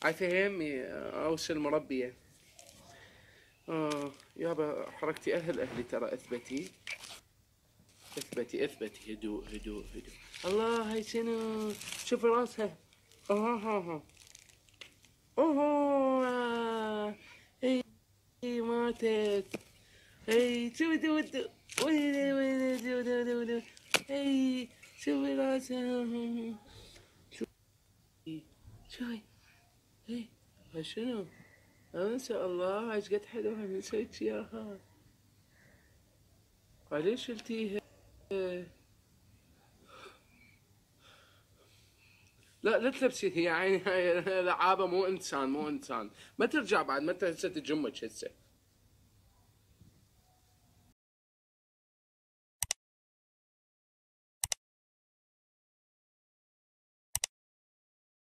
عاي فهمي اوش المربية. يابا حركتي اهلي ترى اثبتي. اثبتي هدوء هدوء هدوء. الله هاي شنو؟ شوفي راسها. ها اوه اي ماتت. اي شوفي دو ويلي اي شوفي راسها. شوفي اي شنو؟ ما شاء الله ايش قد حلوة من سويت اياها. ليش شلتيها؟ لا تلبسي هي عيني هاي لعابة مو انسان ما ترجع بعد ما هسه تجمك هسه.